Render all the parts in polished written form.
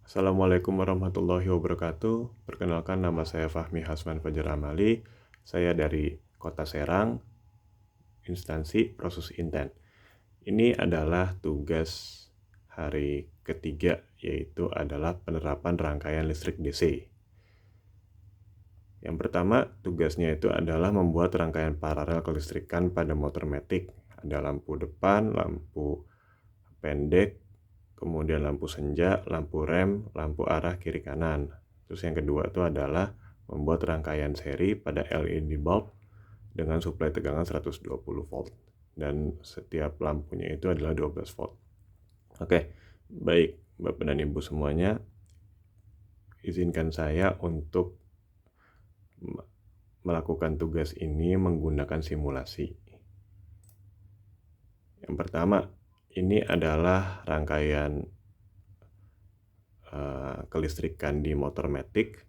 Assalamualaikum warahmatullahi wabarakatuh. Perkenalkan, nama saya Fahmi Hasman Fajar Amali. Saya dari Kota Serang, instansi Proses Inten. Ini adalah tugas hari ketiga, yaitu adalah penerapan rangkaian listrik DC. Yang pertama, tugasnya itu adalah membuat rangkaian paralel kelistrikan pada motor matic. Ada lampu depan, lampu pendek, kemudian lampu senja, lampu rem, lampu arah kiri kanan. Terus yang kedua itu adalah membuat rangkaian seri pada LED bulb dengan suplai tegangan 120 volt. Dan setiap lampunya itu adalah 12 volt. Oke, baik Bapak dan Ibu semuanya, izinkan saya untuk melakukan tugas ini menggunakan simulasi. Yang pertama, ini adalah rangkaian kelistrikan di motor matic.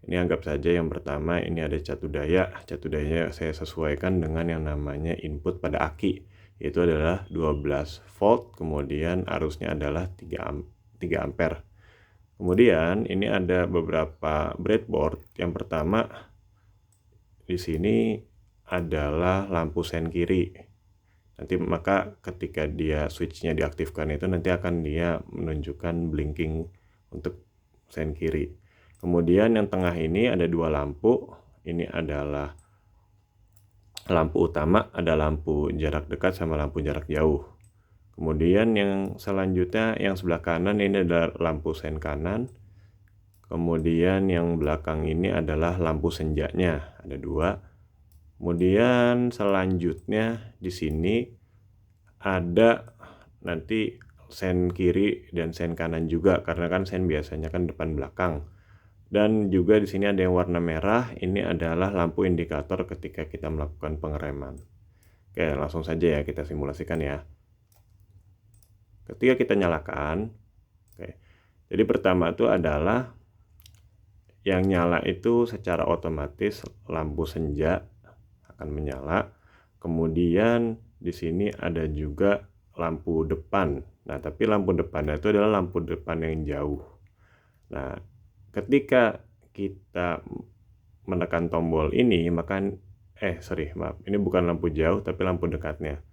Ini anggap saja yang pertama ini ada catu daya. Catu dayanya saya sesuaikan dengan yang namanya input pada aki, yaitu adalah 12 volt, kemudian arusnya adalah 3 ampere. Kemudian ini ada beberapa breadboard. Yang pertama di sini adalah lampu sen kiri. Nanti maka ketika dia switchnya diaktifkan itu nanti akan dia menunjukkan blinking untuk sen kiri. Kemudian yang tengah ini ada dua lampu. Ini adalah lampu utama, ada lampu jarak dekat sama lampu jarak jauh. Kemudian yang selanjutnya yang sebelah kanan ini adalah lampu sen kanan. Kemudian yang belakang ini adalah lampu senjanya, ada dua. Kemudian selanjutnya di sini ada nanti sen kiri dan sen kanan juga, karena kan sen biasanya kan depan belakang. Dan juga di sini ada yang warna merah, ini adalah lampu indikator ketika kita melakukan pengereman. Oke, langsung saja ya kita simulasikan ya. Ketika kita nyalakan, oke. Jadi pertama itu adalah yang nyala itu secara otomatis lampu senja akan menyala. Kemudian di sini ada juga lampu depan. Nah, tapi lampu depannya itu adalah lampu depan yang jauh. Nah, ketika kita menekan tombol ini, maka ini bukan lampu jauh tapi lampu dekatnya.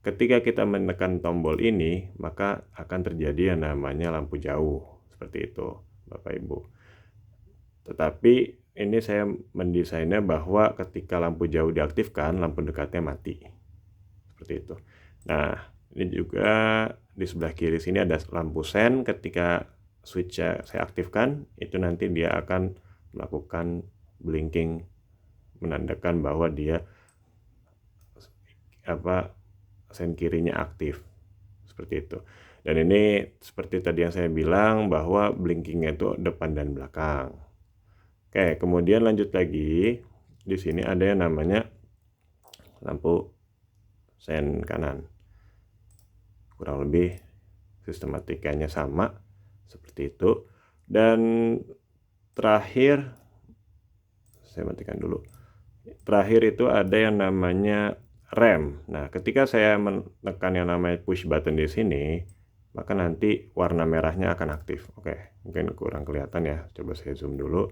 Ketika kita menekan tombol ini, maka akan terjadi yang namanya lampu jauh. Seperti itu, Bapak Ibu. Tetapi ini saya mendesainnya bahwa ketika lampu jauh diaktifkan, lampu dekatnya mati. Seperti itu. Nah, ini juga di sebelah kiri sini ada lampu sen. Ketika switch saya aktifkan, itu nanti dia akan melakukan blinking, menandakan bahwa dia sen kirinya aktif. Seperti itu. Dan ini seperti tadi yang saya bilang bahwa blinkingnya itu depan dan belakang. Oke, kemudian lanjut lagi. Di sini ada yang namanya lampu sen kanan. Kurang lebih sistematikanya sama seperti itu. Dan terakhir, saya matikan dulu. Terakhir itu ada yang namanya rem. Nah, ketika saya menekan yang namanya push button di sini, maka nanti warna merahnya akan aktif. Oke, mungkin kurang kelihatan ya. Coba saya zoom dulu.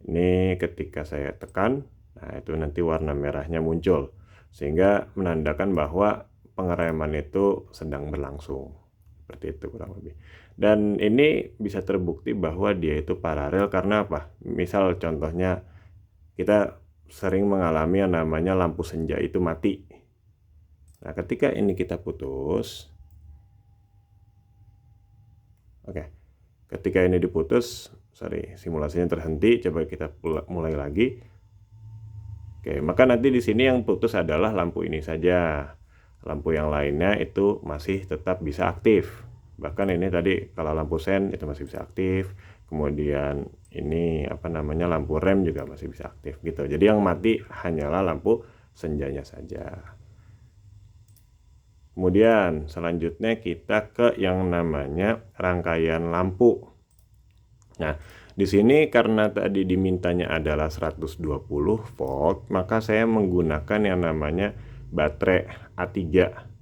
Ini ketika saya tekan, nah itu nanti warna merahnya muncul, sehingga menandakan bahwa pengereman itu sedang berlangsung. Seperti itu kurang lebih. Dan ini bisa terbukti bahwa dia itu paralel karena apa? Misal contohnya kita sering mengalami yang namanya lampu senja itu mati. Nah, ketika ini kita putus, ketika ini diputus, simulasinya terhenti. Coba kita mulai lagi. Oke, maka nanti di sini yang putus adalah lampu ini saja. Lampu yang lainnya itu masih tetap bisa aktif. Bahkan ini tadi kalau lampu sen itu masih bisa aktif. Kemudian ini lampu rem juga masih bisa aktif gitu. Jadi yang mati hanyalah lampu senjanya saja. Kemudian selanjutnya kita ke yang namanya rangkaian lampu. Nah, di sini karena tadi dimintanya adalah 120 volt, maka saya menggunakan yang namanya baterai A3.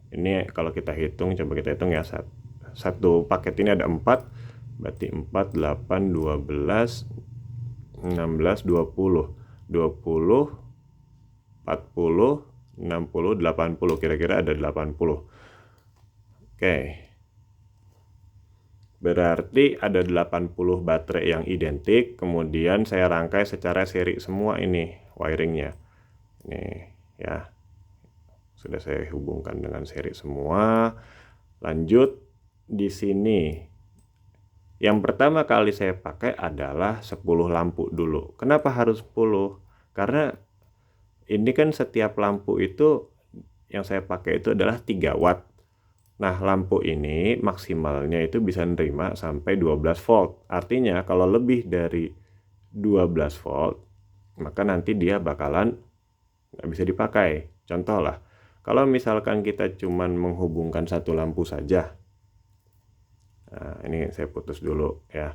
Ini kalau kita hitung, coba kita hitung ya. Satu paket ini ada 4, Berarti 4, 8, 12, 16, 20, 20, 40, 60, 80. Kira-kira ada 80. Oke. Berarti ada 80 baterai yang identik. Kemudian saya rangkai secara seri semua ini wiringnya. Nih ya. Sudah saya hubungkan dengan seri semua. Lanjut di sini. Yang pertama kali saya pakai adalah 10 lampu dulu. Kenapa harus 10? Karena ini kan setiap lampu itu yang saya pakai itu adalah 3 watt. Nah, lampu ini maksimalnya itu bisa nerima sampai 12 volt. Artinya kalau lebih dari 12 volt, maka nanti dia bakalan nggak bisa dipakai. Contoh lah, kalau misalkan kita cuman menghubungkan satu lampu saja. Nah, ini saya putus dulu ya.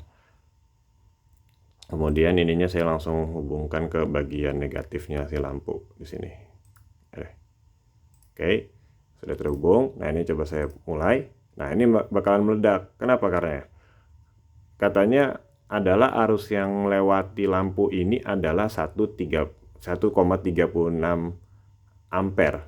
Kemudian ininya saya langsung hubungkan ke bagian negatifnya si lampu di sini. Oke, sudah terhubung. Nah, ini coba saya mulai. Nah, ini bakalan meledak. Kenapa? Karena katanya adalah arus yang lewati lampu ini adalah 1,36 ampere.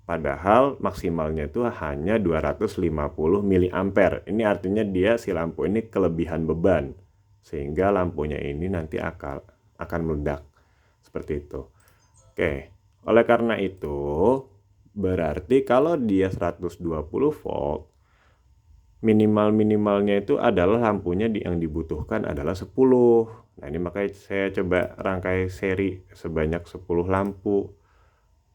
Padahal maksimalnya itu hanya 250 miliampere. Ini artinya si lampu ini kelebihan beban. Sehingga lampunya ini nanti akan meledak. Seperti itu. Oke, oleh karena itu berarti kalau dia 120 volt, minimalnya itu adalah lampunya yang dibutuhkan adalah 10. Nah, ini makanya saya coba rangkai seri sebanyak 10 lampu.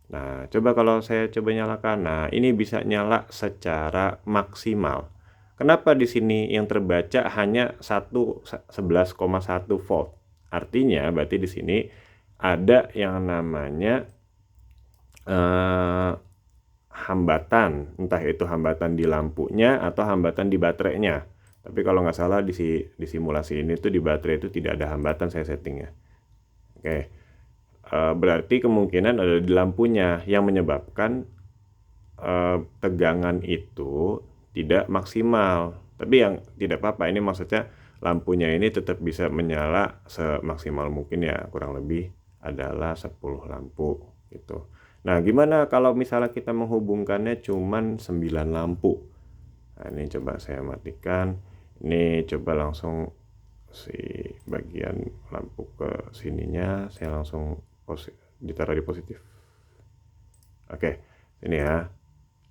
Nah, coba kalau saya coba nyalakan. Nah, ini bisa nyala secara maksimal. Kenapa di sini yang terbaca hanya 11,1 volt? Artinya berarti di sini ada yang namanya hambatan, entah itu hambatan di lampunya atau hambatan di baterainya. Tapi kalau nggak salah di simulasi ini tuh di baterai itu tidak ada hambatan, saya settingnya. Oke, berarti kemungkinan ada di lampunya yang menyebabkan tegangan itu tidak maksimal. Tapi yang tidak apa-apa, ini maksudnya lampunya ini tetap bisa menyala semaksimal mungkin ya, kurang lebih adalah 10 lampu gitu. Nah, gimana kalau misalnya kita menghubungkannya cuman 9 lampu? Nah, ini coba saya matikan. Ini coba langsung si bagian lampu ke sininya saya langsung ditaruh di positif. Oke, ini ya.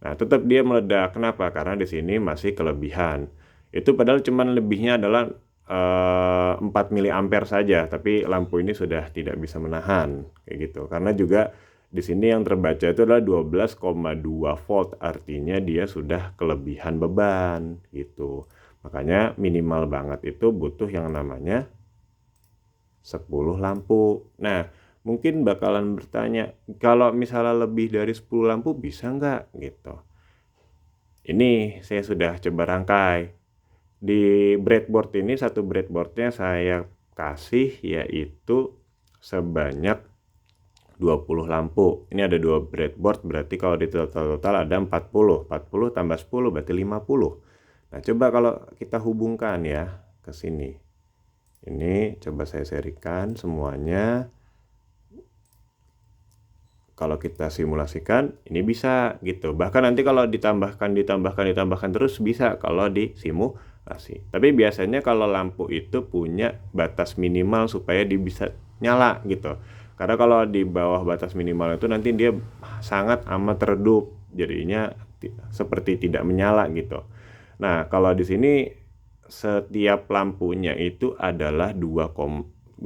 Nah, tetap dia meledak. Kenapa? Karena di sini masih kelebihan. Itu padahal cuman lebihnya adalah 4 miliampere saja, tapi lampu ini sudah tidak bisa menahan kayak gitu. Karena juga di sini yang terbaca itu adalah 12,2 volt, artinya dia sudah kelebihan beban gitu. Makanya minimal banget itu butuh yang namanya 10 lampu. Nah, mungkin bakalan bertanya, kalau misalnya lebih dari 10 lampu bisa nggak gitu. Ini saya sudah coba rangkai. Di breadboard ini, satu breadboardnya saya kasih yaitu sebanyak 20 lampu. Ini ada 2 breadboard, berarti kalau di total ada 40. 40 tambah 10 berarti 50. Nah, coba kalau kita hubungkan ya ke sini. Ini coba saya serikan semuanya. Kalau kita simulasikan ini bisa gitu. Bahkan nanti kalau ditambahkan terus bisa kalau di simulasi. Tapi biasanya kalau lampu itu punya batas minimal supaya dia bisa nyala gitu. Karena kalau di bawah batas minimal itu nanti dia sangat amat redup, jadinya seperti tidak menyala gitu. Nah, kalau di sini setiap lampunya itu adalah 2,36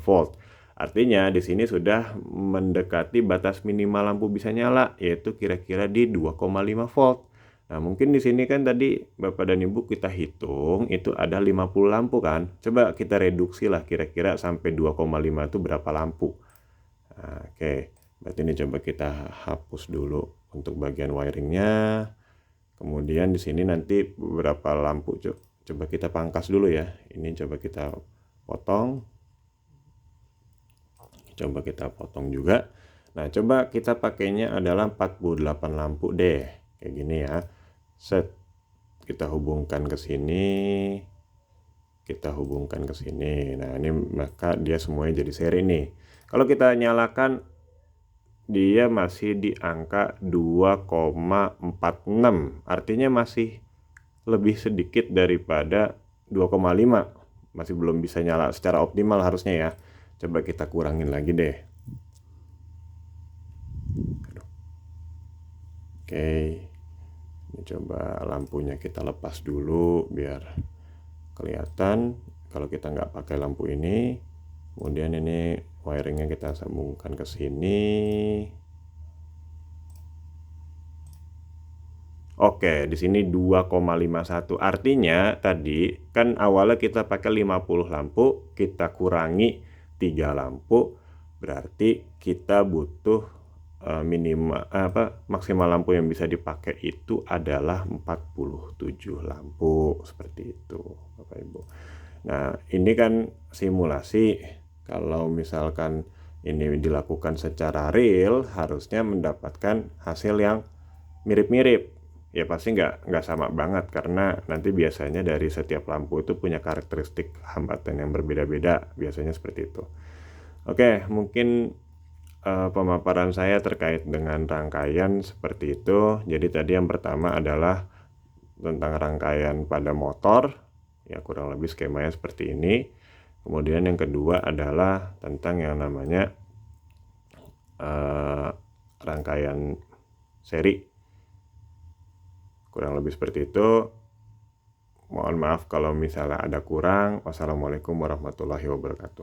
volt. Artinya di sini sudah mendekati batas minimal lampu bisa nyala, yaitu kira-kira di 2,5 volt. Nah, mungkin di sini kan tadi Bapak dan Ibu kita hitung itu ada 50 lampu kan. Coba kita reduksi lah kira-kira sampai 2,5 itu berapa lampu. Nah, oke, berarti ini coba kita hapus dulu untuk bagian wiringnya. Kemudian di sini nanti beberapa lampu coba kita pangkas dulu ya. Ini coba kita potong. Coba kita potong juga. Nah, coba kita pakainya adalah 48 lampu deh. Kayak gini ya. Set. kita hubungkan ke sini, kita hubungkan ke sini. Nah, ini maka dia semuanya jadi seri nih. Kalau kita nyalakan, dia masih di angka 2,46, artinya masih lebih sedikit daripada 2,5, masih belum bisa nyala secara optimal harusnya ya. Coba kita kurangin lagi deh. Oke, ini coba lampunya kita lepas dulu biar kelihatan. Kalau kita nggak pakai lampu ini, kemudian ini wiringnya kita sambungkan ke sini. Oke, di sini 2,51. Artinya tadi kan awalnya kita pakai 50 lampu, kita kurangi 3 lampu, berarti kita butuh maksimal lampu yang bisa dipakai itu adalah 47 lampu, seperti itu Bapak Ibu. Nah, ini kan simulasi. Kalau misalkan ini dilakukan secara real, harusnya mendapatkan hasil yang mirip-mirip. Ya pasti nggak sama banget, karena nanti biasanya dari setiap lampu itu punya karakteristik hambatan yang berbeda-beda, biasanya seperti itu. Oke, mungkin pemaparan saya terkait dengan rangkaian seperti itu. Jadi tadi yang pertama adalah tentang rangkaian pada motor, ya kurang lebih skemanya seperti ini. Kemudian yang kedua adalah tentang yang namanya rangkaian seri, kurang lebih seperti itu. Mohon maaf kalau misalnya ada kurang. Wassalamualaikum warahmatullahi wabarakatuh.